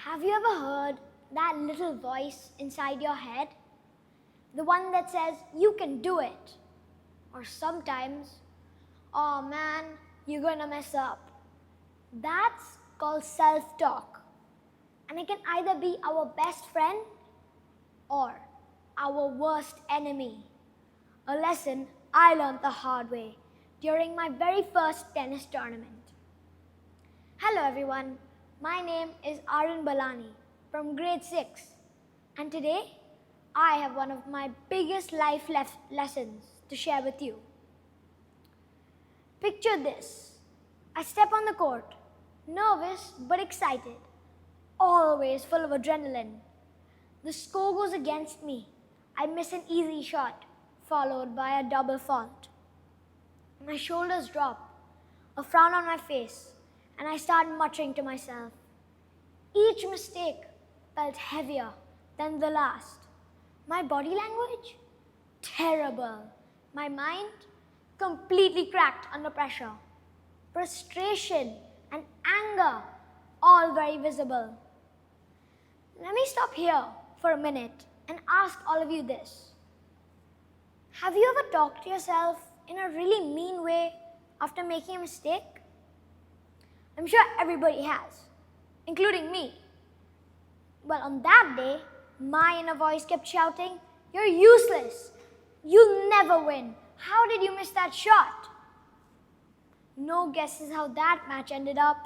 Have you ever heard that little voice inside your head? The one that says, you can do it. Or sometimes, oh man, you're gonna mess up. That's called self-talk. And it can either be our best friend or our worst enemy. A lesson I learned the hard way during my very first tennis tournament. Hello everyone, my name is Arun Balani from grade 6, and today I have one of my biggest life lessons to share with you. Picture this. I step on the court, nervous but excited, always full of adrenaline. The score goes against me. I miss an easy shot, followed by a double fault. My shoulders drop, a frown on my face, and I start muttering to myself. Each mistake felt heavier than the last. My body language? Terrible. My mind? Completely cracked under pressure. Frustration and anger, all very visible. Let me stop here for a minute and ask all of you this. Have you ever talked to yourself in a really mean way after making a mistake? I'm sure everybody has, including me. Well, on that day, my inner voice kept shouting, "You're useless. You'll never win. How did you miss that shot?" No guesses how that match ended up.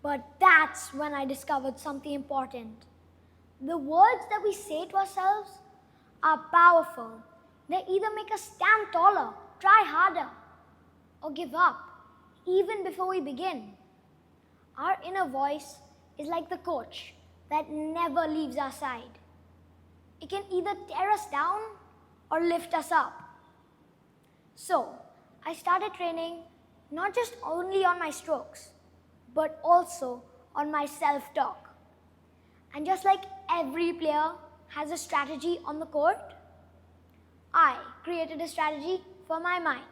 But that's when I discovered something important. The words that we say to ourselves are powerful. They either make us stand taller, try harder, or give up, even before we begin. Our inner voice is like the coach that never leaves our side. It can either tear us down or lift us up. So, I started training not just only on my strokes, but also on my self-talk. And just like every player has a strategy on the court, I created a strategy for my mind.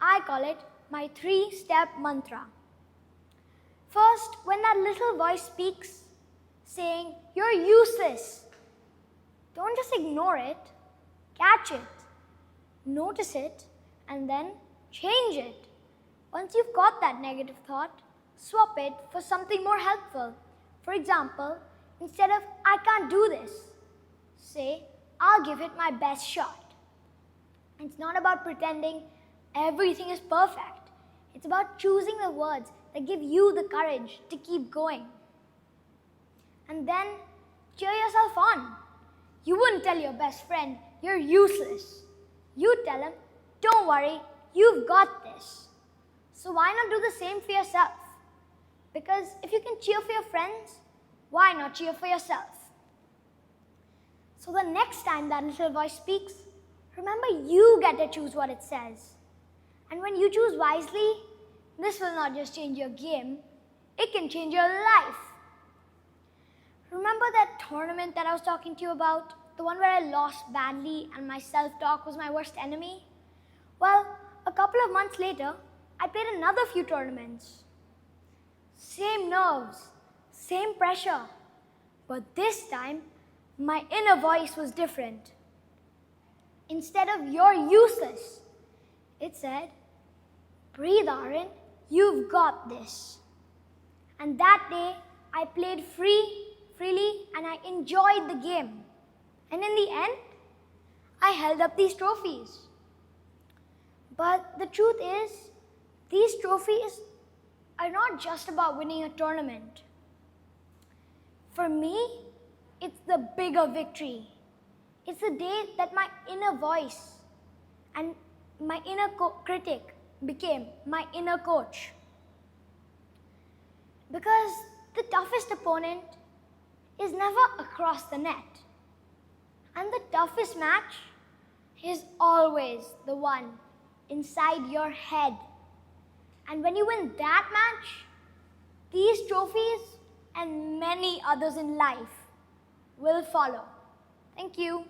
I call it my 3-step mantra. First, when that little voice speaks, saying, "You're useless," don't just ignore it, catch it, notice it, and then change it. Once you've got that negative thought, swap it for something more helpful. For example, instead of "I can't do this," say, "I'll give it my best shot." It's not about pretending everything is perfect. It's about choosing the words that give you the courage to keep going. And then cheer yourself on. You wouldn't tell your best friend, "You're useless." You'd tell him, "Don't worry, you've got this." So why not do the same for yourself? Because if you can cheer for your friends, why not cheer for yourself? So the next time that little voice speaks, remember you get to choose what it says. And when you choose wisely, this will not just change your game, it can change your life. Remember that tournament that I was talking to you about? The one where I lost badly and my self-talk was my worst enemy? Well, a couple of months later, I played another few tournaments. Same nerves, same pressure. But this time, my inner voice was different. Instead of "You're useless," it said, "Breathe, Arun, you've got this." And that day, I played freely, and I enjoyed the game. And in the end, I held up these trophies. But the truth is, these trophies are not just about winning a tournament. For me, it's the bigger victory. It's the day that my inner voice and my inner critic became my inner coach. Because the toughest opponent is never across the net. And the toughest match is always the one inside your head. And when you win that match, these trophies and many others in life will follow. Thank you.